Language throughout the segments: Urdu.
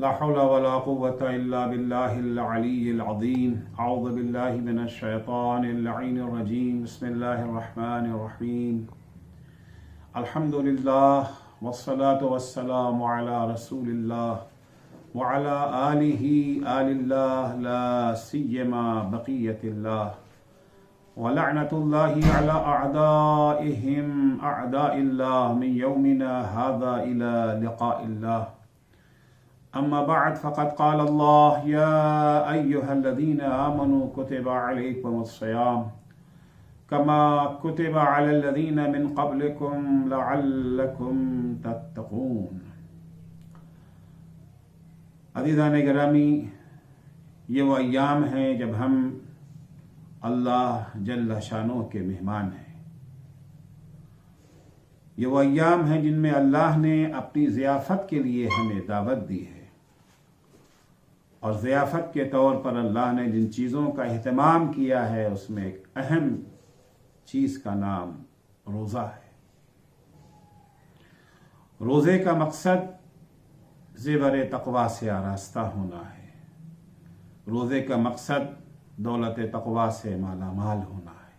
لا حول ولا قوة إلا بالله العلي العظيم. أعوذ بالله من الشيطان اللعين الرجيم. بسم الله الرحمن الرحيم. الحمد لله والصلاة والسلام على رسول الله وعلى آل الله لا سيما بقية الله ولعنة الله على أعدائهم أعداء الله من يومنا هذا إلى لقاء الله. أما بعد فقد قال الله يا أيها الذين آمنوا كتب عليكم الصيام كما كتب على الذين من قبلكم لعلكم تتقون. عزیزان گرامی، یہ وہ ایام ہیں جب ہم اللہ جل شانہ کے مہمان ہیں. یہ وہ ایام ہیں جن میں اللہ نے اپنی ضیافت کے لیے ہمیں دعوت دی ہے، اور ضیافت کے طور پر اللہ نے جن چیزوں کا اہتمام کیا ہے اس میں ایک اہم چیز کا نام روزہ ہے. روزے کا مقصد زیور تقویٰ سے آراستہ ہونا ہے. روزے کا مقصد دولت تقویٰ سے مالا مال ہونا ہے.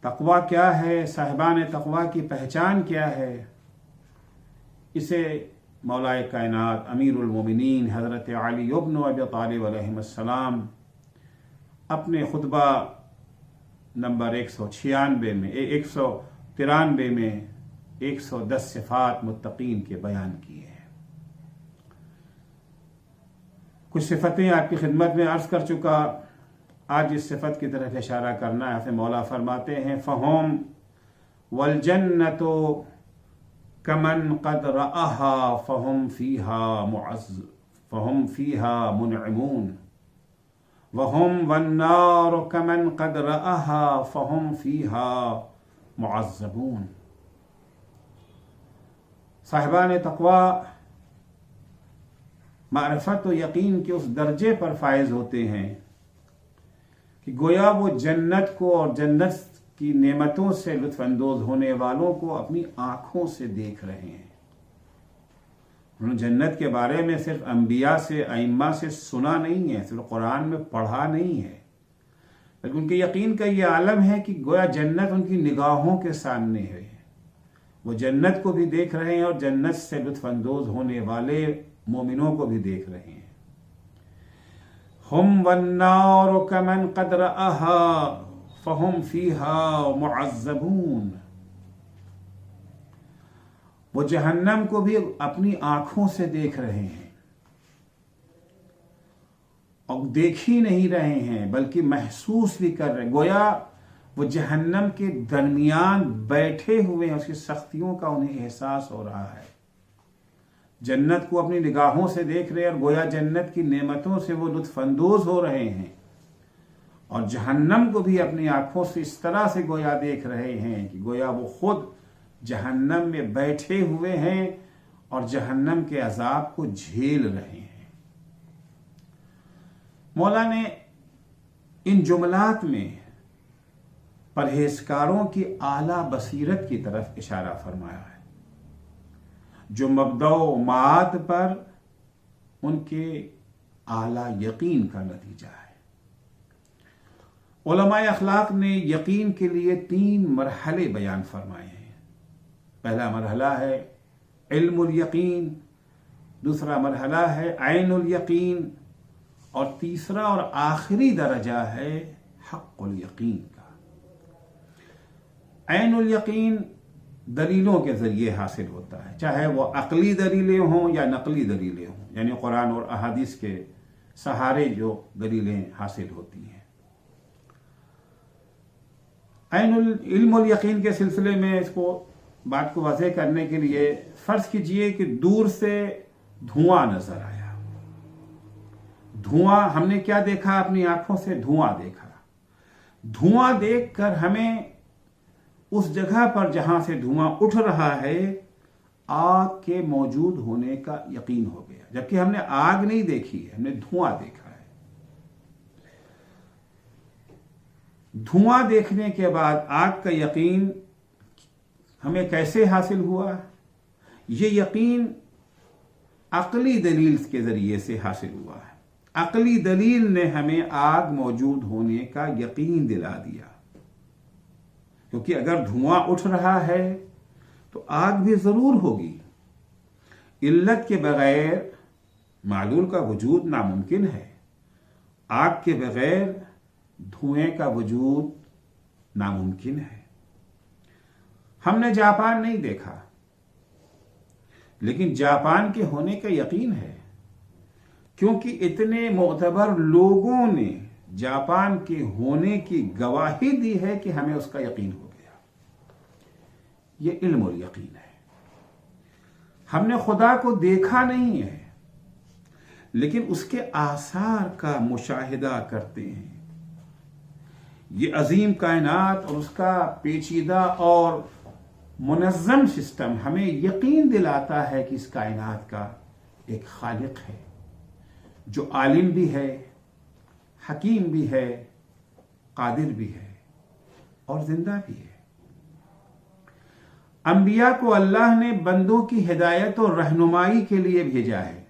تقویٰ کیا ہے؟ صاحبان تقویٰ کی پہچان کیا ہے؟ اسے مولائے کائنات امیر المومنین حضرت علی ابن ابی طالب علیہ السلام اپنے خطبہ نمبر 193 میں 110 صفات متقین کے بیان کیے ہیں. کچھ صفتیں آپ کی خدمت میں عرض کر چکا. آج اس صفت کی طرف اشارہ کرنا ہے. ایسے مولا فرماتے ہیں فہم والجنت کمن قد رآہا فہم فیہا منعمون وہم والنار کمن قد رآہا فہم فیہا معذبون. صاحبان تقویٰ معرفت و یقین کے اس درجے پر فائز ہوتے ہیں کہ گویا وہ جنت کو اور جنت کی نعمتوں سے لطف اندوز ہونے والوں کو اپنی آنکھوں سے دیکھ رہے ہیں. انہوں نے جنت کے بارے میں صرف انبیاء سے ائمہ سے سنا نہیں ہے، صرف قرآن میں پڑھا نہیں ہے، بلکہ ان کے یقین کا یہ عالم ہے کہ گویا جنت ان کی نگاہوں کے سامنے ہے. وہ جنت کو بھی دیکھ رہے ہیں اور جنت سے لطف اندوز ہونے والے مومنوں کو بھی دیکھ رہے ہیں. ہم والنار کمن قد رآہا فہم فیہا معذبون. وہ جہنم کو بھی اپنی آنکھوں سے دیکھ رہے ہیں، اور دیکھ ہی نہیں رہے ہیں بلکہ محسوس بھی کر رہے ہیں. گویا وہ جہنم کے درمیان بیٹھے ہوئے ہیں، اس کی سختیوں کا انہیں احساس ہو رہا ہے. جنت کو اپنی نگاہوں سے دیکھ رہے ہیں اور گویا جنت کی نعمتوں سے وہ لطف اندوز ہو رہے ہیں، اور جہنم کو بھی اپنی آنکھوں سے اس طرح سے گویا دیکھ رہے ہیں کہ گویا وہ خود جہنم میں بیٹھے ہوئے ہیں اور جہنم کے عذاب کو جھیل رہے ہیں. مولا نے ان جملات میں پرہیزکاروں کی اعلیٰ بصیرت کی طرف اشارہ فرمایا ہے، جو مبدأ و معاد پر ان کے اعلیٰ یقین کا نتیجہ ہے. علماء اخلاق نے یقین کے لیے 3 مرحلے بیان فرمائے ہیں. پہلا مرحلہ ہے علم الیقین، دوسرا مرحلہ ہے عین الیقین، اور تیسرا اور آخری درجہ ہے حق الیقین کا. عین الیقین دلیلوں کے ذریعے حاصل ہوتا ہے، چاہے وہ عقلی دلیلیں ہوں یا نقلی دلیلیں ہوں، یعنی قرآن اور احادیث کے سہارے جو دلیلیں حاصل ہوتی ہیں. عین علم الیقین کے سلسلے میں اس کو بات کو واضح کرنے کے لیے فرض کیجئے کہ دور سے دھواں نظر آیا. دھواں ہم نے کیا دیکھا؟ اپنی آنکھوں سے دھواں دیکھا. دھواں دیکھ کر ہمیں اس جگہ پر جہاں سے دھواں اٹھ رہا ہے آگ کے موجود ہونے کا یقین ہو گیا، جبکہ ہم نے آگ نہیں دیکھی ہے، ہم نے دھواں دیکھا ہے. دھواں دیکھنے کے بعد آگ کا یقین ہمیں کیسے حاصل ہوا؟ یہ یقین عقلی دلیل کے ذریعے سے حاصل ہوا ہے۔ عقلی دلیل نے ہمیں آگ موجود ہونے کا یقین دلا دیا، کیونکہ اگر دھواں اٹھ رہا ہے تو آگ بھی ضرور ہوگی۔ علت کے بغیر معلول کا وجود ناممکن ہے، آگ کے بغیر دھوئیں کا وجود ناممکن ہے۔ ہم نے جاپان نہیں دیکھا، لیکن جاپان کے ہونے کا یقین ہے، کیونکہ اتنے معتبر لوگوں نے جاپان کے ہونے کی گواہی دی ہے کہ ہمیں اس کا یقین ہو گیا۔ یہ علم اور یقین ہے۔ ہم نے خدا کو دیکھا نہیں ہے، لیکن اس کے آثار کا مشاہدہ کرتے ہیں۔ یہ عظیم کائنات اور اس کا پیچیدہ اور منظم سسٹم ہمیں یقین دلاتا ہے کہ اس کائنات کا ایک خالق ہے جو عالم بھی ہے، حکیم بھی ہے، قادر بھی ہے اور زندہ بھی ہے۔ انبیاء کو اللہ نے بندوں کی ہدایت اور رہنمائی کے لیے بھیجا ہے۔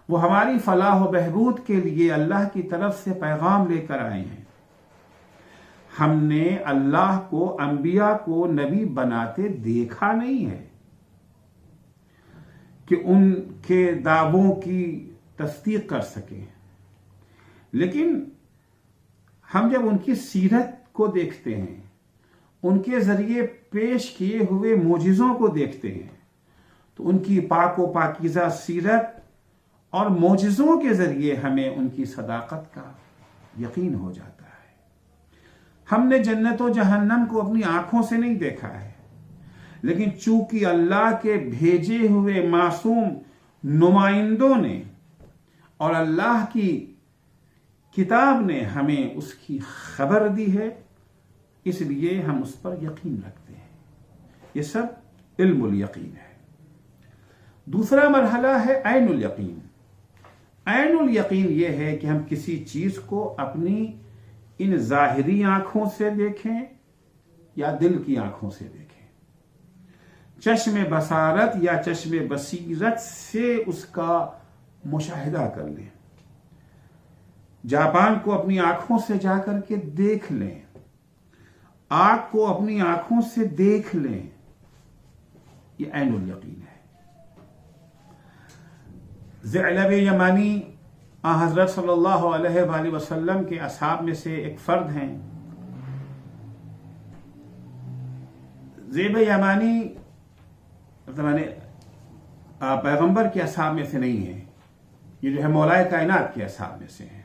وہ ہماری فلاح و بہبود کے لیے اللہ کی طرف سے پیغام لے کر آئے ہیں۔ ہم نے اللہ کو انبیاء کو نبی بناتے دیکھا نہیں ہے کہ ان کے دعووں کی تصدیق کر سکیں، لیکن ہم جب ان کی سیرت کو دیکھتے ہیں، ان کے ذریعے پیش کیے ہوئے معجزوں کو دیکھتے ہیں، تو ان کی پاک و پاکیزہ سیرت اور معجزوں کے ذریعے ہمیں ان کی صداقت کا یقین ہو جاتا ہے۔ ہم نے جنت و جہنم کو اپنی آنکھوں سے نہیں دیکھا ہے، لیکن چونکہ اللہ کے بھیجے ہوئے معصوم نمائندوں نے اور اللہ کی کتاب نے ہمیں اس کی خبر دی ہے، اس لیے ہم اس پر یقین رکھتے ہیں۔ یہ سب علم الیقین ہے۔ دوسرا مرحلہ ہے عین الیقین۔ عین الیقین یہ ہے کہ ہم کسی چیز کو اپنی ان ظاہری آنکھوں سے دیکھیں یا دل کی آنکھوں سے دیکھیں، چشم بصارت یا چشم بصیرت سے اس کا مشاہدہ کر لیں، جاپان کو اپنی آنکھوں سے جا کر کے دیکھ لیں، آگ کو اپنی آنکھوں سے دیکھ لیں، یہ عین الیقین ہے۔ ثعلب یمانی حضرت صلی اللہ علیہ وآلہ وسلم کے اصحاب میں سے ایک فرد ہیں۔ ثعلب یمانی پیغمبر کے اصحاب میں سے نہیں ہے، یہ جو ہے مولائے کائنات کے اصحاب میں سے ہیں۔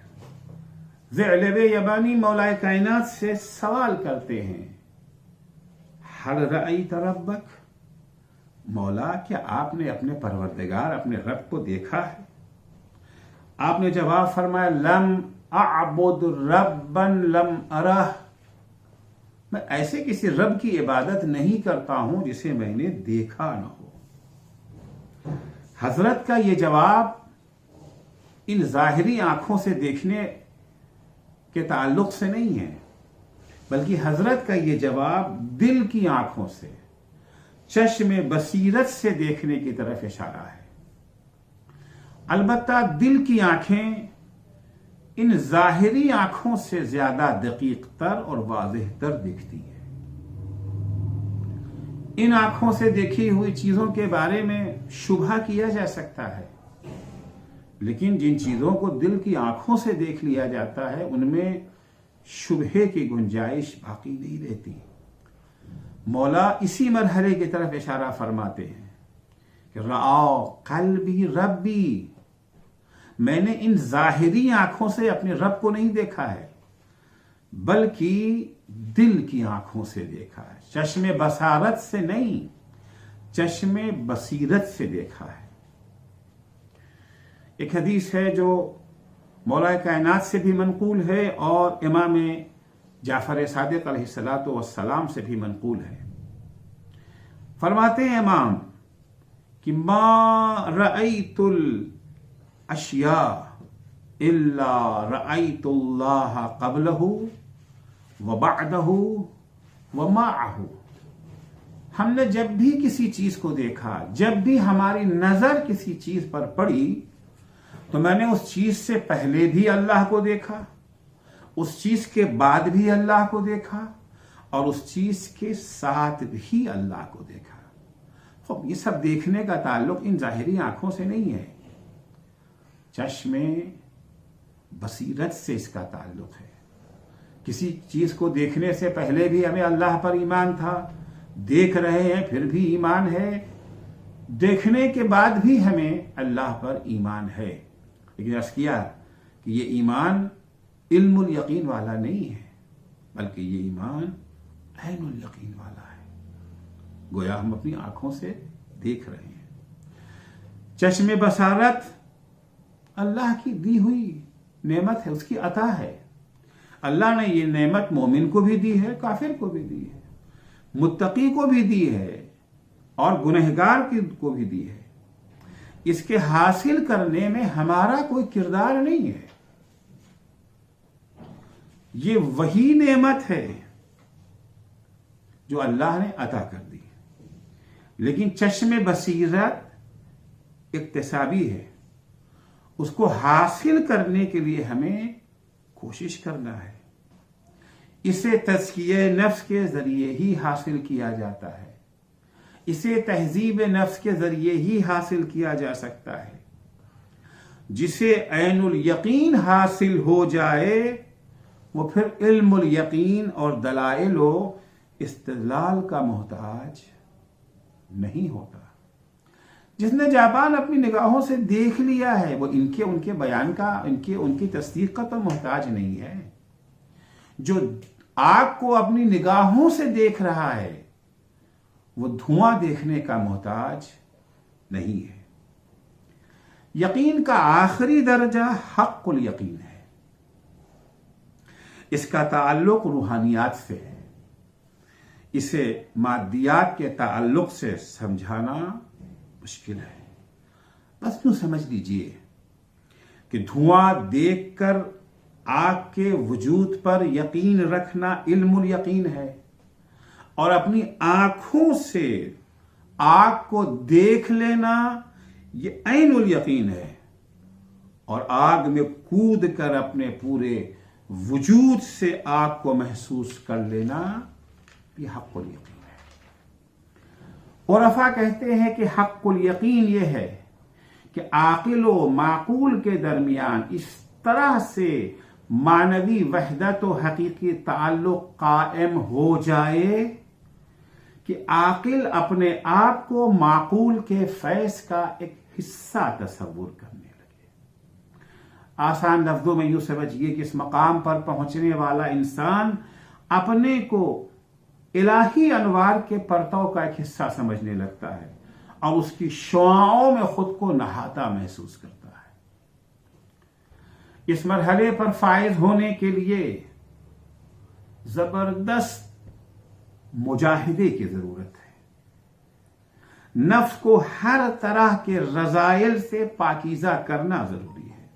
ثعلب یمانی مولائے کائنات سے سوال کرتے ہیں، ہل رأیت ربک، مولا کیا آپ نے اپنے پروردگار اپنے رب کو دیکھا ہے؟ آپ نے جواب فرمایا، لم اعبد ربا لم ارہ، میں ایسے کسی رب کی عبادت نہیں کرتا ہوں جسے میں نے دیکھا نہ ہو۔ حضرت کا یہ جواب ان ظاہری آنکھوں سے دیکھنے کے تعلق سے نہیں ہے، بلکہ حضرت کا یہ جواب دل کی آنکھوں سے، چشم بصیرت سے دیکھنے کی طرف اشارہ ہے۔ البتہ دل کی آنکھیں ان ظاہری آنکھوں سے زیادہ دقیق تر اور واضح تر دکھتی ہیں۔ ان آنکھوں سے دیکھی ہوئی چیزوں کے بارے میں شبہ کیا جا سکتا ہے، لیکن جن چیزوں کو دل کی آنکھوں سے دیکھ لیا جاتا ہے ان میں شبہے کی گنجائش باقی نہیں رہتی۔ مولا اسی مرحلے کی طرف اشارہ فرماتے ہیں کہ رأى قلبی ربی، میں نے ان ظاہری آنکھوں سے اپنے رب کو نہیں دیکھا ہے، بلکہ دل کی آنکھوں سے دیکھا ہے، چشم بصارت سے نہیں، چشم بصیرت سے دیکھا ہے۔ ایک حدیث ہے جو مولا کائنات سے بھی منقول ہے اور امام جعفر صادق علیہ الصلوۃ والسلام سے بھی منقول ہے۔ فرماتے ہیں امام کہ ما رأیت الاشیاء الا رأیت اللہ قبلہ وبعدہ ومعہ، ہم نے جب بھی کسی چیز کو دیکھا، جب بھی ہماری نظر کسی چیز پر پڑی، تو میں نے اس چیز سے پہلے بھی اللہ کو دیکھا، اس چیز کے بعد بھی اللہ کو دیکھا، اور اس چیز کے ساتھ بھی اللہ کو دیکھا۔ یہ سب دیکھنے کا تعلق ان ظاہری آنکھوں سے نہیں ہے، چشم بصیرت سے اس کا تعلق ہے۔ کسی چیز کو دیکھنے سے پہلے بھی ہمیں اللہ پر ایمان تھا، دیکھ رہے ہیں پھر بھی ایمان ہے، دیکھنے کے بعد بھی ہمیں اللہ پر ایمان ہے۔ لیکن عرض کیا کہ یہ ایمان علم الیقین والا نہیں ہے، بلکہ یہ ایمان عین الیقین والا ہے، گویا ہم اپنی آنکھوں سے دیکھ رہے ہیں۔ چشم بصارت اللہ کی دی ہوئی نعمت ہے، اس کی عطا ہے۔ اللہ نے یہ نعمت مومن کو بھی دی ہے، کافر کو بھی دی ہے، متقی کو بھی دی ہے، اور گنہگار کو بھی دی ہے۔ اس کے حاصل کرنے میں ہمارا کوئی کردار نہیں ہے، یہ وہی نعمت ہے جو اللہ نے عطا کر دی۔ لیکن چشم بصیرت اکتسابی ہے، اس کو حاصل کرنے کے لیے ہمیں کوشش کرنا ہے۔ اسے تزکیہ نفس کے ذریعے ہی حاصل کیا جاتا ہے، اسے تہذیب نفس کے ذریعے ہی حاصل کیا جا سکتا ہے۔ جسے عین الیقین حاصل ہو جائے وہ پھر علم الیقین اور دلائل و استدلال کا محتاج نہیں ہوتا۔ جس نے جاپان اپنی نگاہوں سے دیکھ لیا ہے وہ ان کے بیان کا، ان کی تصدیق کا تو محتاج نہیں ہے۔ جو آگ کو اپنی نگاہوں سے دیکھ رہا ہے وہ دھواں دیکھنے کا محتاج نہیں ہے۔ یقین کا آخری درجہ حق الیقین ہے، اس کا تعلق روحانیات سے ہے، اسے مادیات کے تعلق سے سمجھانا مشکل ہے۔ بس یوں سمجھ لیجئے کہ دھواں دیکھ کر آگ کے وجود پر یقین رکھنا علم الیقین ہے، اور اپنی آنکھوں سے آگ کو دیکھ لینا یہ عین الیقین ہے، اور آگ میں کود کر اپنے پورے وجود سے آگ کو محسوس کر لینا یہ حق الیقین ہے۔ عرفاء کہتے ہیں کہ حق الیقین یہ ہے کہ عاقل و معقول کے درمیان اس طرح سے معنوی وحدت و حقیقی تعلق قائم ہو جائے کہ عاقل اپنے آپ کو معقول کے فیض کا ایک حصہ تصور کرنے لگے۔ آسان لفظوں میں یوں سمجھیے کہ اس مقام پر پہنچنے والا انسان اپنے کو الہی انوار کے پرتو کا ایک حصہ سمجھنے لگتا ہے، اور اس کی شعاعوں میں خود کو نہاتا محسوس کرتا ہے۔ اس مرحلے پر فائز ہونے کے لیے زبردست مجاہدے کی ضرورت ہے، نفس کو ہر طرح کے رذائل سے پاکیزہ کرنا ضروری ہے،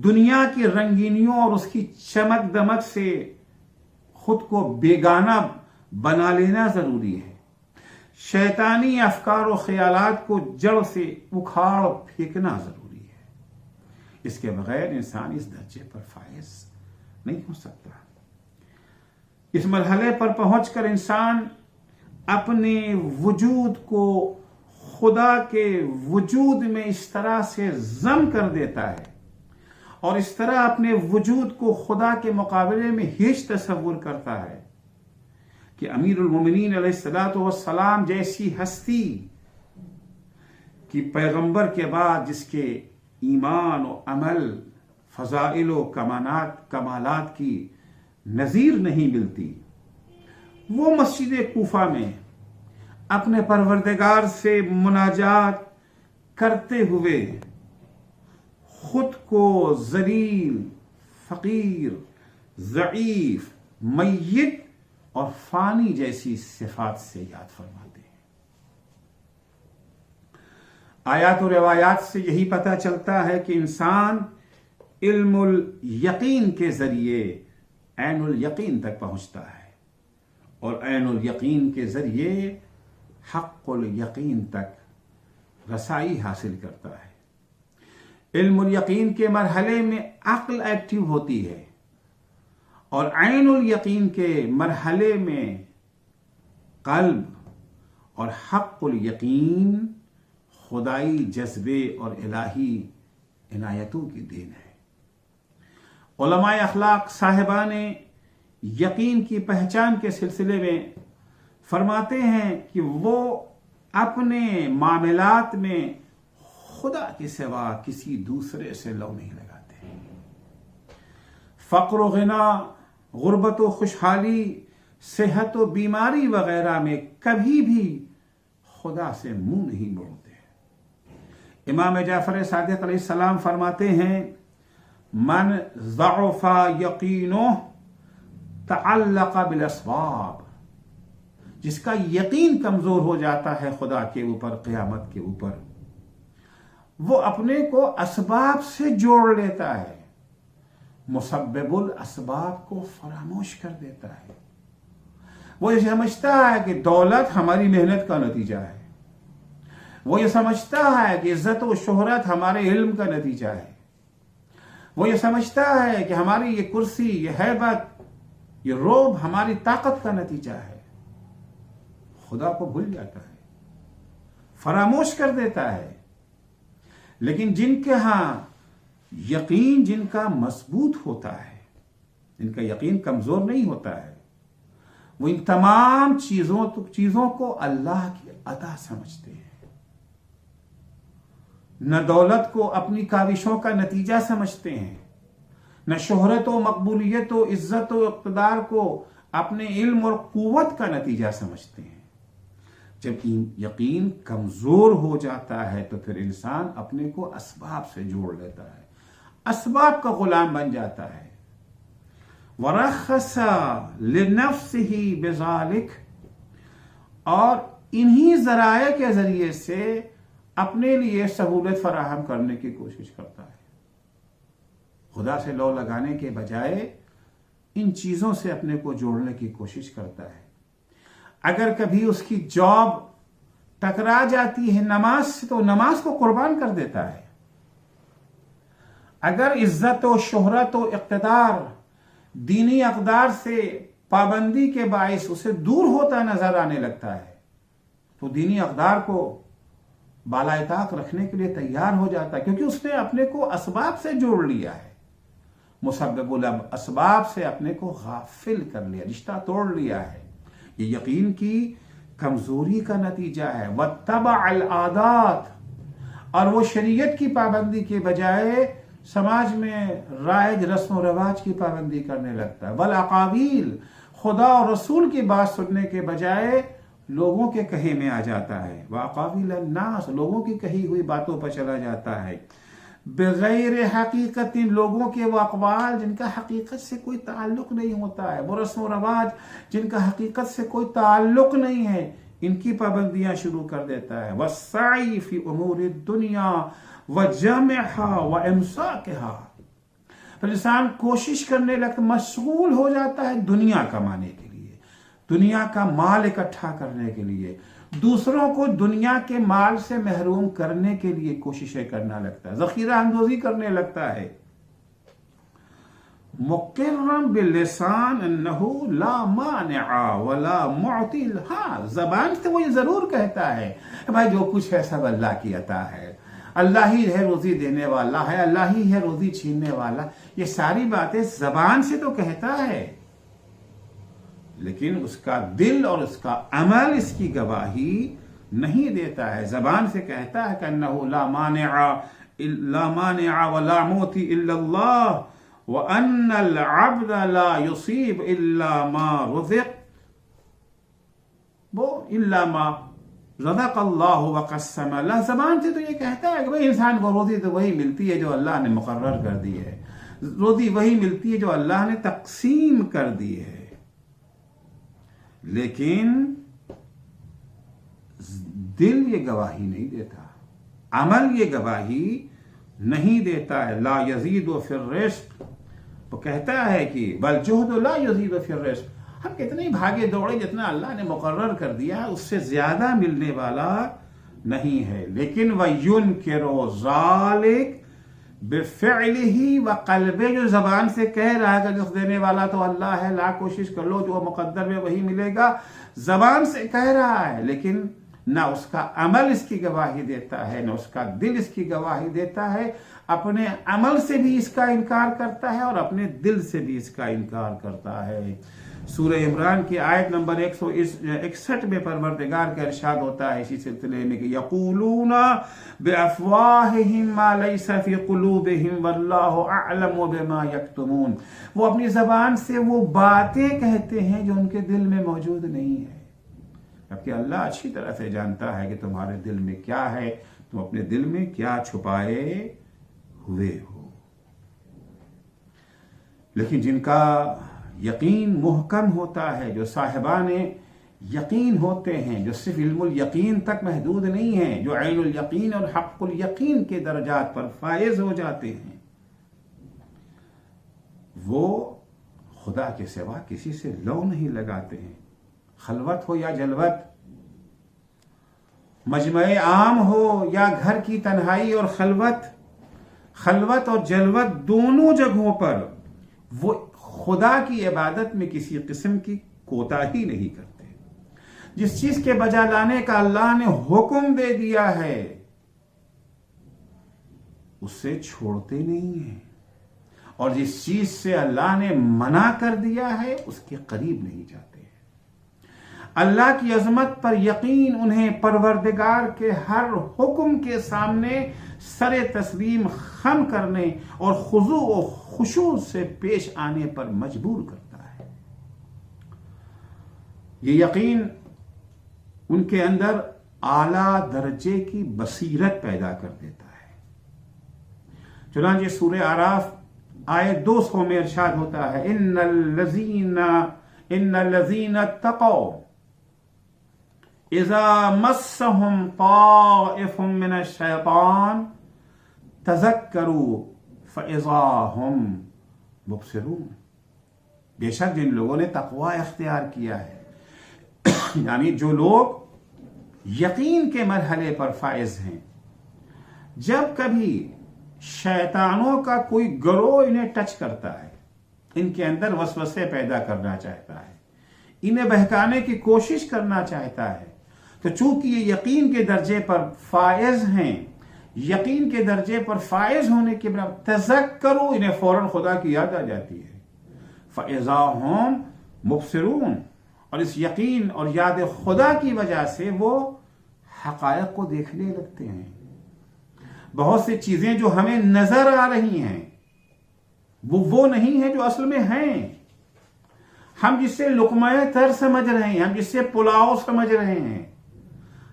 دنیا کی رنگینیوں اور اس کی چمک دمک سے خود کو بیگانہ بنا لینا ضروری ہے، شیطانی افکار و خیالات کو جڑ سے اکھاڑ پھینکنا ضروری ہے۔ اس کے بغیر انسان اس درجے پر فائز نہیں ہو سکتا۔ اس مرحلے پر پہنچ کر انسان اپنے وجود کو خدا کے وجود میں اس طرح سے ضم کر دیتا ہے، اور اس طرح اپنے وجود کو خدا کے مقابلے میں ہیچ تصور کرتا ہے کہ امیر المومنین علیہ الصلوۃ والسلام جیسی ہستی کی پیغمبر کے بعد جس کے ایمان و عمل، فضائل و کمالات کی نظیر نہیں ملتی، وہ مسجد کوفہ میں اپنے پروردگار سے مناجات کرتے ہوئے خود کو ذلیل، فقیر، ضعیف، میت اور فانی جیسی صفات سے یاد فرماتے ہیں۔ آیات و روایات سے یہی پتہ چلتا ہے کہ انسان علم الیقین کے ذریعے عین الیقین تک پہنچتا ہے، اور عین الیقین کے ذریعے حق الیقین تک رسائی حاصل کرتا ہے۔ علم الیقین کے مرحلے میں عقل ایکٹیو ہوتی ہے اور عین الیقین کے مرحلے میں قلب، اور حق الیقین خدائی جذبے اور الہی عنایتوں کی دین ہے۔ علماء اخلاق صاحبان یقین کی پہچان کے سلسلے میں فرماتے ہیں کہ وہ اپنے معاملات میں خدا کے سوا کسی دوسرے سے لو نہیں لگاتے۔ فقر و غنا، غربت و خوشحالی، صحت و بیماری وغیرہ میں کبھی بھی خدا سے منہ نہیں موڑتے۔ امام جعفر صادق علیہ السلام فرماتے ہیں، من ضعف یقینہ تعلق بالاسباب، جس کا یقین کمزور ہو جاتا ہے خدا کے اوپر، قیامت کے اوپر، وہ اپنے کو اسباب سے جوڑ لیتا ہے، مسبب الاسباب کو فراموش کر دیتا ہے۔ وہ یہ سمجھتا ہے کہ دولت ہماری محنت کا نتیجہ ہے، وہ یہ سمجھتا ہے کہ عزت و شہرت ہمارے علم کا نتیجہ ہے، وہ یہ سمجھتا ہے کہ ہماری یہ کرسی، یہ ہیبت، یہ روب ہماری طاقت کا نتیجہ ہے۔ خدا کو بھول جاتا ہے، فراموش کر دیتا ہے۔ لیکن جن کے ہاں یقین، جن کا مضبوط ہوتا ہے، جن کا یقین کمزور نہیں ہوتا ہے، وہ ان تمام چیزوں کو اللہ کی عطا سمجھتے ہیں، نہ دولت کو اپنی کاوشوں کا نتیجہ سمجھتے ہیں، نہ شہرت و مقبولیت و عزت و اقتدار کو اپنے علم اور قوت کا نتیجہ سمجھتے ہیں۔ جب یقین کمزور ہو جاتا ہے تو پھر انسان اپنے کو اسباب سے جوڑ لیتا ہے، اسباب کا غلام بن جاتا ہے۔ وَرَخَّصَ لِنَفْسِهِ بِذَلِكَ، اور انہی ذرائع کے ذریعے سے اپنے لیے سہولت فراہم کرنے کی کوشش کرتا ہے۔ خدا سے لو لگانے کے بجائے ان چیزوں سے اپنے کو جوڑنے کی کوشش کرتا ہے۔ اگر کبھی اس کی جاب ٹکرا جاتی ہے نماز سے تو نماز کو قربان کر دیتا ہے۔ اگر عزت و شہرت و اقتدار دینی اقدار سے پابندی کے باعث اسے دور ہوتا نظر آنے لگتا ہے تو دینی اقدار کو بالائے طاق رکھنے کے لیے تیار ہو جاتا ہے، کیونکہ اس نے اپنے کو اسباب سے جوڑ لیا ہے، مسبب الاسباب سے اپنے کو غافل کر لیا، رشتہ توڑ لیا ہے۔ یہ یقین کی کمزوری کا نتیجہ ہے۔ واتبع العادات، اور وہ شریعت کی پابندی کے بجائے سماج میں رائج رسم و رواج کی پابندی کرنے لگتا ہے۔ والاقاویل، خدا اور رسول کی بات سننے کے بجائے لوگوں کے کہے میں آ جاتا ہے۔ واقاویل الناس، لوگوں کی کہی ہوئی باتوں پر چلا جاتا ہے۔ بغیر حقیقت، لوگوں کے وہ اقوال جن کا حقیقت سے کوئی تعلق نہیں ہوتا ہے، وہ رسم و رواج جن کا حقیقت سے کوئی تعلق نہیں ہے، ان کی پابندیاں شروع کر دیتا ہے۔ والسعی فی امور الدنیا وجمعها وامساکها، پھر انسان کوشش کرنے لگتا، مشغول ہو جاتا ہے دنیا کمانے کے لیے، دنیا کا مال اکٹھا کرنے کے لیے، دوسروں کو دنیا کے مال سے محروم کرنے کے لیے کوششیں کرنا لگتا ہے، ذخیرہ اندوزی کرنے لگتا ہے۔ مقرا باللسان انہ لا مانع ولا معطی، ہاں زبان سے وہ یہ ضرور کہتا ہے بھائی جو کچھ ہے سب اللہ کی عطا ہے، اللہ ہی ہے روزی دینے والا ہے، اللہ ہی ہے روزی چھیننے والا، یہ ساری باتیں زبان سے تو کہتا ہے، لیکن اس کا دل اور اس کا عمل اس کی گواہی نہیں دیتا ہے۔ زبان سے کہتا ہے کہ انہ لا مانع ولا معطی الا اللہ وان العبد لا يصيب الا ما رزق، وہ الا ما رزق اللہ وقسم اللہ، زبان سے تو یہ کہتا ہے کہ بھئی انسان کو روزی تو وہی ملتی ہے جو اللہ نے مقرر کر دی ہے، روزی وہی ملتی ہے جو اللہ نے تقسیم کر دی ہے، لیکن دل یہ گواہی نہیں دیتا، عمل یہ گواہی نہیں دیتا ہے۔ لا یزید فی الرزق، وہ کہتا ہے کہ بل جہد لا یزید فی الرزق، ہم کتنے ہی بھاگے دوڑے، جتنا اللہ نے مقرر کر دیا ہے اس سے زیادہ ملنے والا نہیں ہے. لیکن وَيُنْكِرُ ذَلِكَ بِفِعْلِهِ وَقَلْبِهِ، جو زبان سے کہہ رہا ہے کہ رزق دینے والا تو اللہ ہے، لا کوشش کر لو، جو مقدر میں وہی ملے گا، زبان سے کہہ رہا ہے لیکن نہ اس کا عمل اس کی گواہی دیتا ہے، نہ اس کا دل اس کی گواہی دیتا ہے. اپنے عمل سے بھی اس کا انکار کرتا ہے اور اپنے دل سے بھی اس کا انکار کرتا ہے. سورہ عمران کی آیت نمبر 161 میں پروردگار کا ارشاد ہوتا ہے اسی سلسلے میں کہ یقولون بافواہہم ما لیس فی قلوبہم واللہ اعلم بما یکتمون. وہ اپنی زبان سے وہ باتیں کہتے ہیں جو ان کے دل میں موجود نہیں ہے، جبکہ اللہ اچھی طرح سے جانتا ہے کہ تمہارے دل میں کیا ہے، تم اپنے دل میں کیا چھپائے ہوئے ہو. لیکن جن کا یقین محکم ہوتا ہے، جو صاحبان یقین ہوتے ہیں، جو صرف علم الیقین تک محدود نہیں ہیں، جو عین الیقین اور حق الیقین کے درجات پر فائز ہو جاتے ہیں، وہ خدا کے سوا کسی سے لو نہیں لگاتے ہیں. خلوت ہو یا جلوت، مجمع عام ہو یا گھر کی تنہائی اور خلوت اور جلوت، دونوں جگہوں پر وہ خدا کی عبادت میں کسی قسم کی کوتاہی نہیں کرتے. جس چیز کے بجا لانے کا اللہ نے حکم دے دیا ہے اس سے چھوڑتے نہیں ہیں، اور جس چیز سے اللہ نے منع کر دیا ہے اس کے قریب نہیں جاتے ہیں. اللہ کی عظمت پر یقین انہیں پروردگار کے ہر حکم کے سامنے سر تسلیم خم کرنے اور خضوع و خشوع سے پیش آنے پر مجبور کرتا ہے. یہ یقین ان کے اندر اعلیٰ درجے کی بصیرت پیدا کر دیتا ہے. چنانچہ سورہ اعراف آیت 200 میں ارشاد ہوتا ہے ان الذین اتقوا اذا مسهم طائف من الشیطان تذکروا فاذا هم مبصرون. بے شک جن لوگوں نے تقوی اختیار کیا ہے، یعنی جو لوگ یقین کے مرحلے پر فائز ہیں، جب کبھی شیطانوں کا کوئی گروہ انہیں ٹچ کرتا ہے، ان کے اندر وسوسے پیدا کرنا چاہتا ہے، انہیں بہکانے کی کوشش کرنا چاہتا ہے، تو چونکہ یہ یقین کے درجے پر فائز ہیں، یقین کے درجے پر فائز ہونے کے بعد تذکروا، انہیں فوراً خدا کی یاد آ جاتی ہے. فَإِذَا هُمْ مُبْصِرُونَ، اور اس یقین اور یاد خدا کی وجہ سے وہ حقائق کو دیکھنے لگتے ہیں. بہت سی چیزیں جو ہمیں نظر آ رہی ہیں وہ نہیں ہیں جو اصل میں ہیں. ہم جس سے لقمہ تر سمجھ رہے ہیں، ہم جس سے پلاؤ سمجھ رہے ہیں،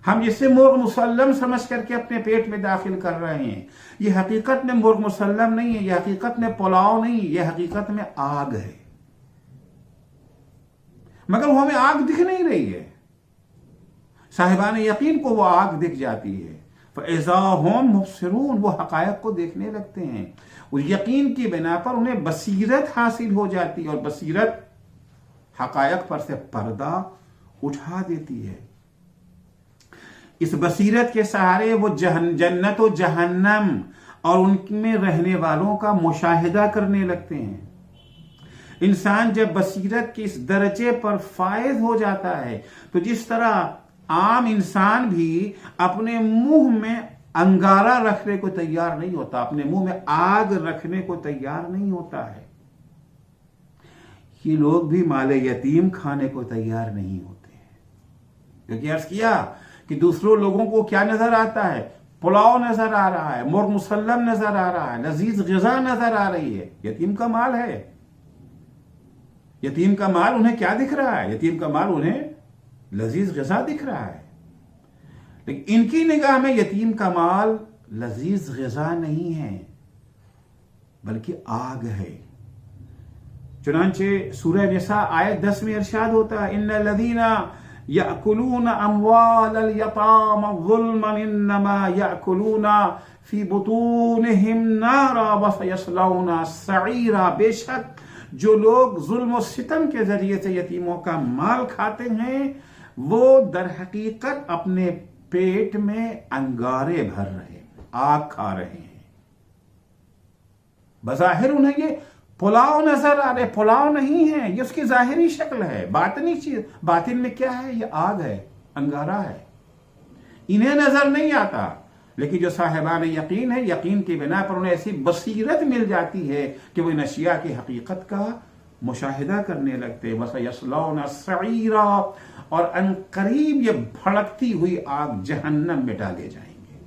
ہم جس سے مرغ مسلم سمجھ کر کے اپنے پیٹ میں داخل کر رہے ہیں، یہ حقیقت میں مرغ مسلم نہیں ہے، یہ حقیقت میں پلاؤ نہیں، یہ حقیقت میں آگ ہے. مگر وہ ہمیں آگ دکھ نہیں رہی ہے، صاحبان یقین کو وہ آگ دکھ جاتی ہے. فَإِذَا هُمْ مُبْصِرُونَ، وہ حقائق کو دیکھنے لگتے ہیں، اور یقین کی بنا پر انہیں بصیرت حاصل ہو جاتی ہے، اور بصیرت حقائق پر سے پردہ اٹھا دیتی ہے. اس بصیرت کے سہارے وہ جنت و جہنم اور ان میں رہنے والوں کا مشاہدہ کرنے لگتے ہیں. انسان جب بصیرت کے اس درجے پر فائز ہو جاتا ہے تو جس طرح عام انسان بھی اپنے منہ میں انگارہ رکھنے کو تیار نہیں ہوتا، اپنے منہ میں آگ رکھنے کو تیار نہیں ہوتا ہے، یہ لوگ بھی مال یتیم کھانے کو تیار نہیں ہوتے ہیں. کیونکہ عرض کیا کہ دوسروں لوگوں کو کیا نظر آتا ہے؟ پلاؤ نظر آ رہا ہے، مرغ مسلم نظر آ رہا ہے، لذیذ غذا نظر آ رہی ہے. یتیم کا مال ہے، یتیم کا مال انہیں کیا دکھ رہا ہے؟ یتیم کا مال انہیں لذیذ غذا دکھ رہا ہے. لیکن ان کی نگاہ میں یتیم کا مال لذیذ غذا نہیں ہے بلکہ آگ ہے. چنانچہ سورہ نساء آیت 10 میں ارشاد ہوتا ہے ان الذین یأکلون اموال الیتام ظلما انما یأکلون فی بطونہم نارا وسیصلون سعیرا. بے شک جو لوگ ظلم و ستم کے ذریعے سے یتیموں کا مال کھاتے ہیں وہ در حقیقت اپنے پیٹ میں انگارے بھر رہے ہیں، آگ کھا رہے ہیں۔ بظاہر انہیں یہ پلاؤ نظر آ رہے، پلاؤ نہیں ہے، یہ اس کی ظاہری شکل ہے، باطنی چیز، باطن میں کیا ہے؟ یہ آگ ہے، انگارہ ہے، انہیں نظر نہیں آتا۔ لیکن جو صاحبان یقین ہے، یقین کی بنا پر انہیں ایسی بصیرت مل جاتی ہے کہ وہ ان اشیاء کی حقیقت کا مشاہدہ کرنے لگتے ہیں۔ وَسَيَصْلَوْنَ سَعِيرًا، اور ان قریب یہ بھڑکتی ہوئی آگ جہنم میں ڈالے جائیں گے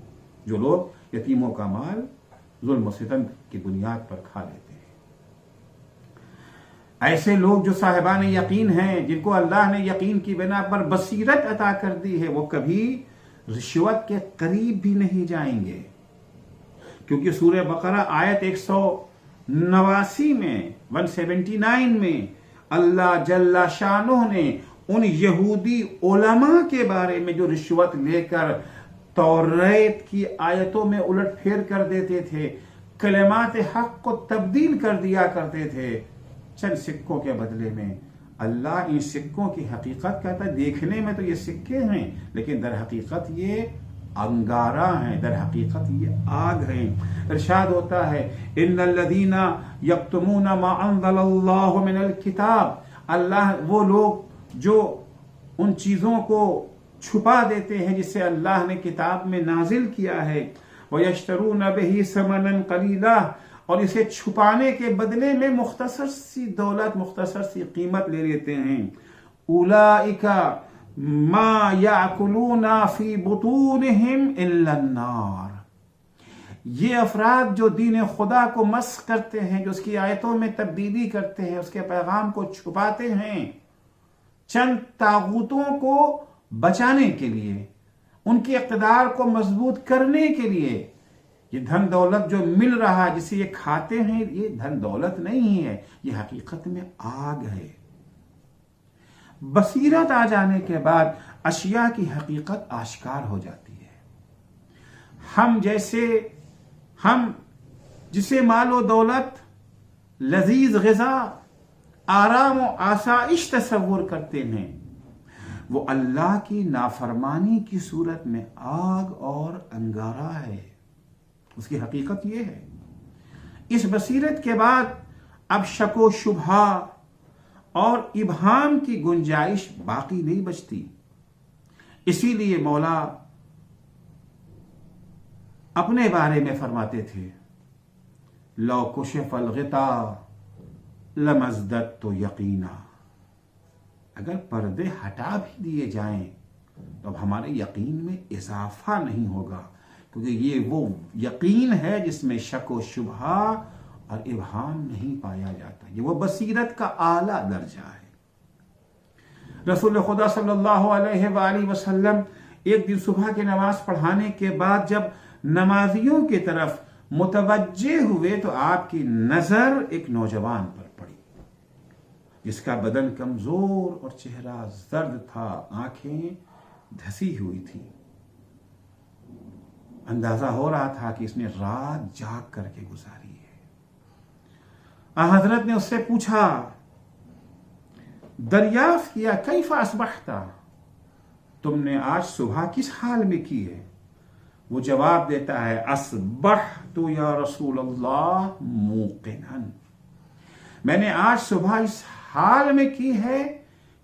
جو لوگ یتیموں کا مال ظلم و ستم کی بنیاد پر کھا لیتے ہیں۔ ایسے لوگ جو صاحبان یقین ہیں، جن کو اللہ نے یقین کی بنا پر بصیرت عطا کر دی ہے، وہ کبھی رشوت کے قریب بھی نہیں جائیں گے، کیونکہ سورہ بقرہ آیت 189 میں 179 میں اللہ جل شانہ نے ان یہودی علماء کے بارے میں جو رشوت لے کر توریت کی آیتوں میں الٹ پھیر کر دیتے تھے، کلمات حق کو تبدیل کر دیا کرتے تھے چند سکوں کے بدلے میں، اللہ ان سکوں کی حقیقت کہتا ہے دیکھنے میں تو یہ سکے ہیں لیکن در حقیقت یہ انگارہ ہیں، در حقیقت یہ آگ ہیں۔ ارشاد ہوتا ہے ان الذین یکتمون ما انزل اللہ من الکتاب، اللہ وہ لوگ جو ان چیزوں کو چھپا دیتے ہیں جسے اللہ نے کتاب میں نازل کیا ہے، وَيَشْتَرُونَ بِهِ ثَمَنًا قَلِيلًا، اور اسے چھپانے کے بدلے میں مختصر سی دولت، مختصر سی قیمت لے لیتے ہیں، أُولَئِكَ مَا يَأْكُلُونَ فِي بُطُونِهِمْ إِلَّا النَّارِ، یہ افراد جو دین خدا کو مسخ کرتے ہیں، جو اس کی آیتوں میں تبدیلی کرتے ہیں، اس کے پیغام کو چھپاتے ہیں چند طاغوتوں کو بچانے کے لیے، ان کی اقتدار کو مضبوط کرنے کے لیے، یہ دھن دولت جو مل رہا ہے جسے یہ کھاتے ہیں، یہ دھن دولت نہیں ہے، یہ حقیقت میں آگ ہے۔ بصیرت آ جانے کے بعد اشیاء کی حقیقت آشکار ہو جاتی ہے۔ ہم جسے مال و دولت، لذیذ غذا، آرام و آسائش تصور کرتے ہیں، وہ اللہ کی نافرمانی کی صورت میں آگ اور انگارہ ہے۔ اس کی حقیقت یہ ہے۔ اس بصیرت کے بعد اب شک و شبہ اور ابہام کی گنجائش باقی نہیں بچتی۔ اسی لیے مولا اپنے بارے میں فرماتے تھے لو کشف الغطاء لمزددت یقینا، اگر پردے ہٹا بھی دیے جائیں تو اب ہمارے یقین میں اضافہ نہیں ہوگا، کیونکہ یہ وہ یقین ہے جس میں شک و شبہ اور ابہام نہیں پایا جاتا، یہ وہ بصیرت کا اعلیٰ درجہ ہے۔ رسول خدا صلی اللہ علیہ وآلہ وسلم ایک دن صبح کی نماز پڑھانے کے بعد جب نمازیوں کی طرف متوجہ ہوئے تو آپ کی نظر ایک نوجوان پر پڑی جس کا بدن کمزور اور چہرہ زرد تھا، آنکھیں دھسی ہوئی تھی۔ اندازہ ہو رہا تھا کہ اس نے رات جاگ کر کے گزاری ہے۔ حضرت نے اس سے پوچھا، دریافت کیا، کیف اصبحت، تم نے آج صبح کس حال میں کی ہے؟ وہ جواب دیتا ہے، اصبحت یا رسول اللہ موقنا، میں نے آج صبح اس حال میں کی ہے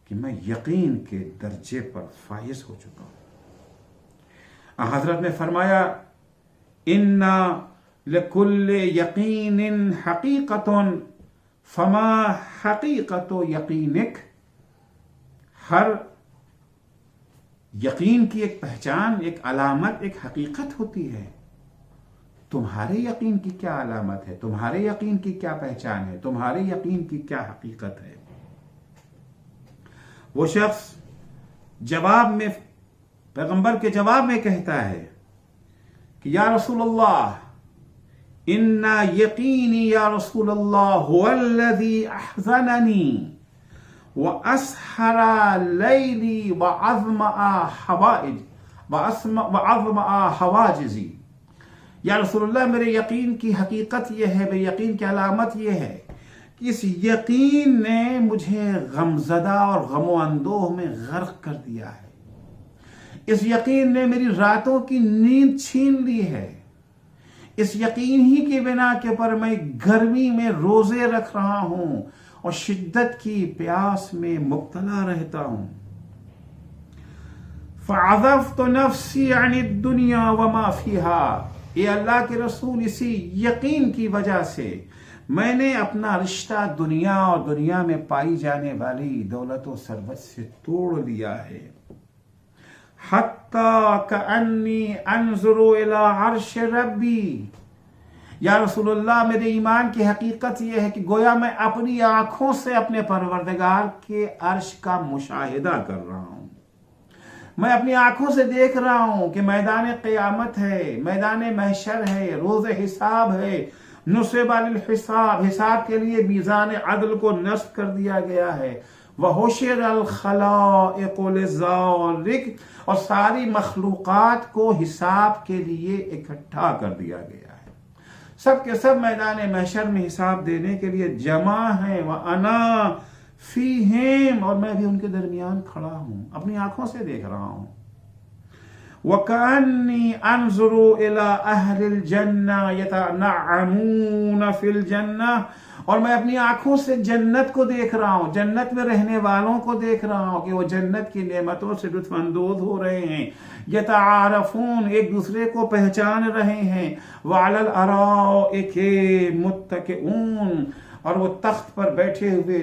کہ میں یقین کے درجے پر فائز ہو چکا ہوں۔ حضرت نے فرمایا، ان لکل یقین حقیقت فما حقیقت یقینک، ہر یقین کی ایک پہچان، ایک علامت، ایک حقیقت ہوتی ہے۔ تمہارے یقین کی کیا علامت ہے؟ تمہارے یقین کی کیا پہچان ہے؟ تمہارے یقین کی کیا حقیقت ہے؟ وہ شخص جواب میں، پیغمبر کے جواب میں کہتا ہے کہ یا رسول اللہ، ان یقینی یا رسول اللہ هو الذی احزننی واسحر لیلی وعظم حواجزی، یا رسول اللہ میرے یقین کی حقیقت یہ ہے، میرے یقین کی علامت یہ ہے کہ اس یقین نے مجھے غمزدہ اور غم و اندوہ میں غرق کر دیا ہے، اس یقین نے میری راتوں کی نیند چھین لی ہے، اس یقین ہی کی بنا کے پر میں گرمی میں روزے رکھ رہا ہوں اور شدت کی پیاس میں مبتلا رہتا ہوں۔ فعذفت نفسی عن الدنیا وما فیہا، اے اللہ کے رسول، اسی یقین کی وجہ سے میں نے اپنا رشتہ دنیا اور دنیا میں پائی جانے والی دولت و ثروت سے توڑ لیا ہے۔ حتی کأنی انظر الی عرش ربی، یا رسول اللہ میرے ایمان کی حقیقت یہ ہے کہ گویا میں اپنی آنکھوں سے اپنے پروردگار کے عرش کا مشاہدہ کر رہا ہوں، میں اپنی آنکھوں سے دیکھ رہا ہوں کہ میدان قیامت ہے، میدان محشر ہے، روز حساب ہے، نصب للحساب، حساب کے لیے میزان عدل کو نصب کر دیا گیا ہے، وحشر الخلائق لذلک، اور ساری مخلوقات کو حساب کے لیے اکٹھا کر دیا گیا ہے، سب کے سب میدان محشر میں حساب دینے کے لیے جمع ہیں، وَأَنَا فِيهِمْ، اور میں بھی ان کے درمیان کھڑا ہوں، اپنی آنکھوں سے دیکھ رہا ہوں۔ وَكَأَنِّي أَنظُرُ إِلَىٰ أَهْلِ الْجَنَّةِ يَتَنَعَّمُونَ فِي الْجَنَّةِ، اور میں اپنی آنکھوں سے جنت کو دیکھ رہا ہوں، جنت میں رہنے والوں کو دیکھ رہا ہوں کہ وہ جنت کی نعمتوں سے لطف اندوز ہو رہے ہیں، یتعارفون، ایک دوسرے کو پہچان رہے ہیں، وعلی الارائک متکئون، اور وہ تخت پر بیٹھے ہوئے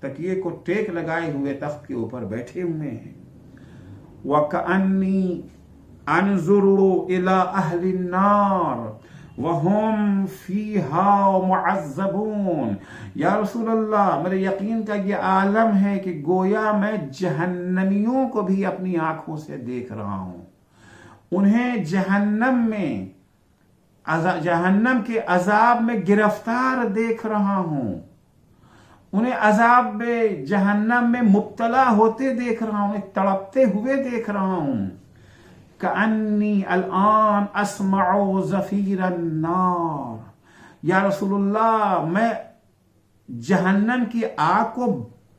تکیے کو ٹیک لگائے ہوئے تخت کے اوپر بیٹھے ہوئے ہیں۔ وَكَأَنِّي أَنظُرُ إِلَىٰ أَهْلِ النَّارِ وَهُمْ فِيهَا مُعَذَّبُونَ، یا رسول اللہ میرے یقین کا یہ عالم ہے کہ گویا میں جہنمیوں کو بھی اپنی آنکھوں سے دیکھ رہا ہوں، انہیں جہنم کے عذاب میں گرفتار دیکھ رہا ہوں، انہیں عذاب جہنم میں مبتلا ہوتے دیکھ رہا ہوں، انہیں تڑپتے ہوئے دیکھ رہا ہوں۔ کأنی الآن اسمع زفیر النار، یا رسول اللہ میں جہنم کی آگ کو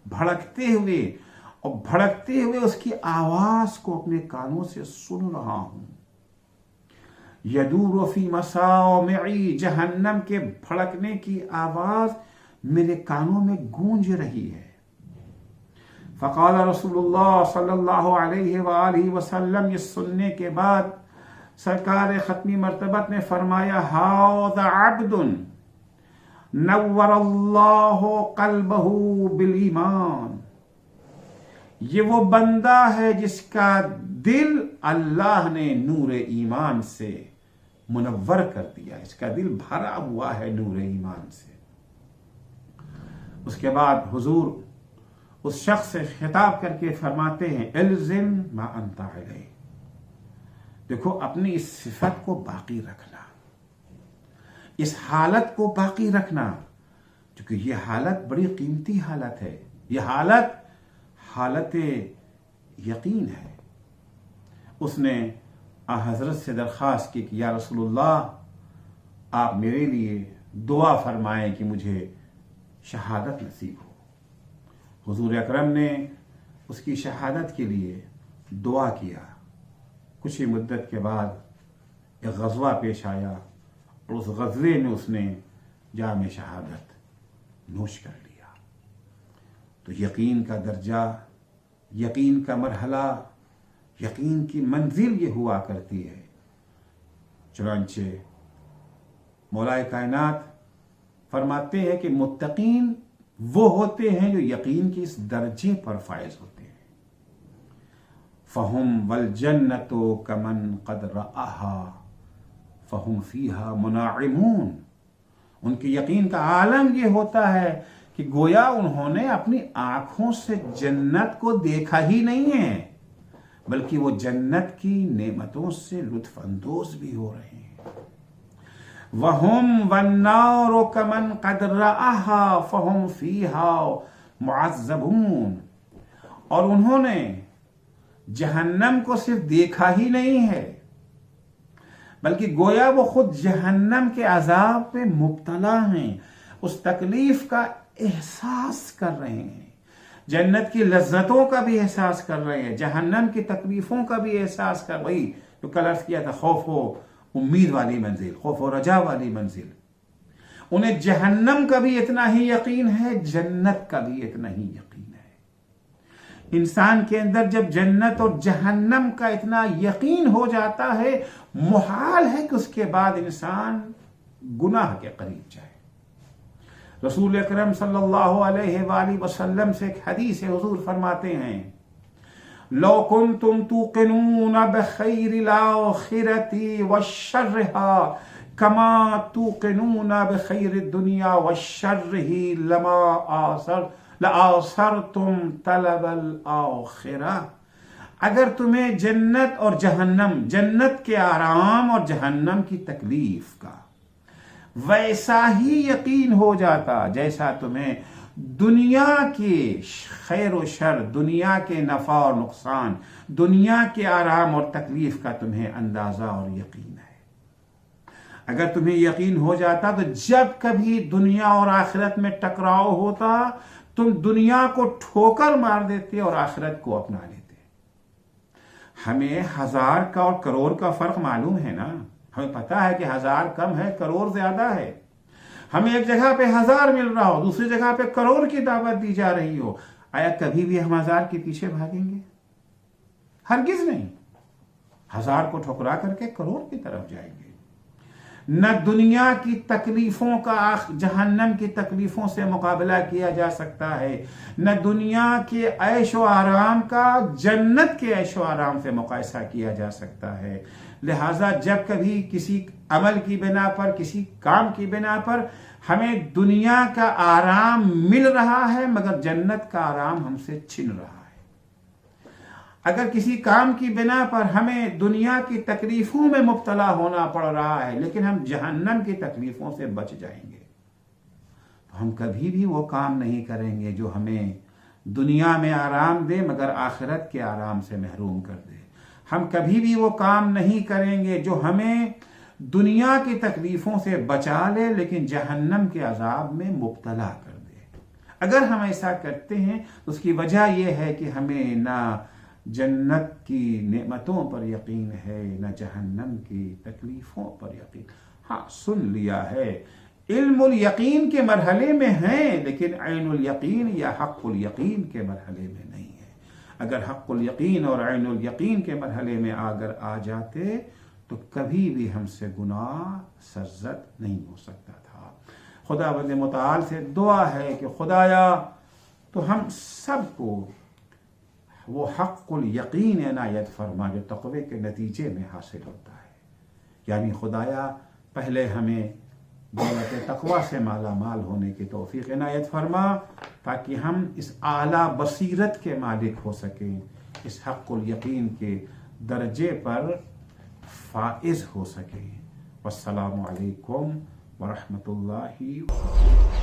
بھڑکتے ہوئے اس کی آواز کو اپنے کانوں سے سن رہا ہوں۔ یدور فی مسامعی، جہنم کے بھڑکنے کی آواز میرے کانوں میں گونج رہی ہے۔ فقال رسول اللہ صلی اللہ علیہ وآلہ وسلم، یہ سننے کے بعد سرکار ختمی مرتبت نے فرمایا، ھذا عبد نور اللہ قلبہ بالایمان، یہ وہ بندہ ہے جس کا دل اللہ نے نور ایمان سے منور کر دیا، اس کا دل بھرا ہوا ہے نور ایمان سے۔ اس کے بعد حضور اس شخص سے خطاب کر کے فرماتے ہیں، الزم ما انت علیہ، دیکھو اپنی اس صفت کو باقی رکھنا، اس حالت کو باقی رکھنا، کیونکہ یہ حالت بڑی قیمتی حالت ہے، یہ حالت یقین ہے۔ اس نے حضرت سے درخواست کی کہ یا رسول اللہ آپ میرے لیے دعا فرمائیں کہ مجھے شہادت نصیب ہو۔ حضور اکرم نے اس کی شہادت کے لیے دعا کیا۔ کچھ ہی مدت کے بعد ایک غزوہ پیش آیا اور اس غزوے میں اس نے جام شہادت نوش کر لیا۔ تو یقین کا درجہ، یقین کا مرحلہ، یقین کی منزل یہ ہوا کرتی ہے۔ چنانچہ مولا کائنات فرماتے ہیں کہ متقین وہ ہوتے ہیں جو یقین کے اس درجے پر فائز ہوتے ہیں۔ فَهُمْ وَالْجَنَّةُ كَمَنْ قَدْ رَآهَا فَهُمْ فِيهَا مُنَاعِمُونَ، ان کے یقین کا عالم یہ ہوتا ہے کہ گویا انہوں نے اپنی آنکھوں سے جنت کو دیکھا ہی نہیں ہے، بلکہ وہ جنت کی نعمتوں سے لطف اندوز بھی ہو رہے ہیں۔ وَهُمْ وَالنَّارُ كَمَنْ قَدْ رَآهَا فَهُمْ فِيهَا مُعَذَّبُونَ، اور انہوں نے جہنم کو صرف دیکھا ہی نہیں ہے بلکہ گویا وہ خود جہنم کے عذاب پہ مبتلا ہیں، اس تکلیف کا احساس کر رہے ہیں، جنت کی لذتوں کا بھی احساس کر رہے ہیں، جہنم کی تکلیفوں کا بھی احساس کر رہی، جو کل عرض کیا تھا خوف و امید والی منزل، خوف و رجا والی منزل، انہیں جہنم کا بھی اتنا ہی یقین ہے، جنت کا بھی اتنا ہی یقین ہے۔ انسان کے اندر جب جنت اور جہنم کا اتنا یقین ہو جاتا ہے، محال ہے کہ اس کے بعد انسان گناہ کے قریب جائے۔ رسول اکرم صلی اللہ علیہ وآلہ وسلم سے ایک حدیث ہے، حضور فرماتے ہیں لو کنتم توقنون بخیر الآخرة وشرها کما توقنون بخیر الدنیا وشرہ لآثرتم طلب الآخرہ۔ اگر تمہیں جنت اور جہنم، جنت کے آرام اور جہنم کی تکلیف کا ویسا ہی یقین ہو جاتا جیسا تمہیں دنیا کے خیر و شر، دنیا کے نفع اور نقصان، دنیا کے آرام اور تکلیف کا تمہیں اندازہ اور یقین ہے۔ اگر تمہیں یقین ہو جاتا تو جب کبھی دنیا اور آخرت میں ٹکراؤ ہوتا، تم دنیا کو ٹھوکر مار دیتے اور آخرت کو اپنا لیتے۔ ہمیں 1000 کا اور کروڑ کا فرق معلوم ہے نا، ہمیں پتا ہے کہ 1000 کم ہے، کروڑ زیادہ ہے۔ ہمیں ایک جگہ پہ 1000 مل رہا ہو، دوسری جگہ پہ کروڑ کی دعوت دی جا رہی ہو، آیا کبھی بھی ہم 1000 کے پیچھے بھاگیں گے؟ ہرگز نہیں۔ 1000 کو ٹھکرا کر کے کروڑ کی طرف جائیں گے۔ نہ دنیا کی تکلیفوں کا جہنم کی تکلیفوں سے مقابلہ کیا جا سکتا ہے، نہ دنیا کے عیش و آرام کا جنت کے عیش و آرام سے مقایسہ کیا جا سکتا ہے۔ لہٰذا جب کبھی کسی عمل کی بنا پر، کسی کام کی بنا پر ہمیں دنیا کا آرام مل رہا ہے مگر جنت کا آرام ہم سے چھن رہا ہے، اگر کسی کام کی بنا پر ہمیں دنیا کی تکلیفوں میں مبتلا ہونا پڑ رہا ہے لیکن ہم جہنم کی تکلیفوں سے بچ جائیں گے، تو ہم کبھی بھی وہ کام نہیں کریں گے جو ہمیں دنیا میں آرام دے مگر آخرت کے آرام سے محروم کر دے۔ ہم کبھی بھی وہ کام نہیں کریں گے جو ہمیں دنیا کی تکلیفوں سے بچا لے لیکن جہنم کے عذاب میں مبتلا کر دے۔ اگر ہم ایسا کرتے ہیں تو اس کی وجہ یہ ہے کہ ہمیں نہ جنت کی نعمتوں پر یقین ہے، نہ جہنم کی تکلیفوں پر یقین۔ ہاں سن لیا ہے، علم الیقین کے مرحلے میں ہیں لیکن عین الیقین یا حق الیقین کے مرحلے میں نہیں ہے۔ اگر حق الیقین اور عین الیقین کے مرحلے میں اگر آ جاتے تو کبھی بھی ہم سے گناہ سرزد نہیں ہو سکتا تھا۔ خداوند متعال سے دعا ہے کہ خدایا تو ہم سب کو وہ حق الیقین عنایت فرما جو تقوی کے نتیجے میں حاصل ہوتا ہے، یعنی خدایا پہلے ہمیں دولت تقوی سے مالا مال ہونے کی توفیق عنایت فرما تاکہ ہم اس اعلیٰ بصیرت کے مالک ہو سکیں، اس حق الیقین کے درجے پر فائز ہو سکیں۔ والسلام علیکم ورحمۃ اللہ وبرکاتہ۔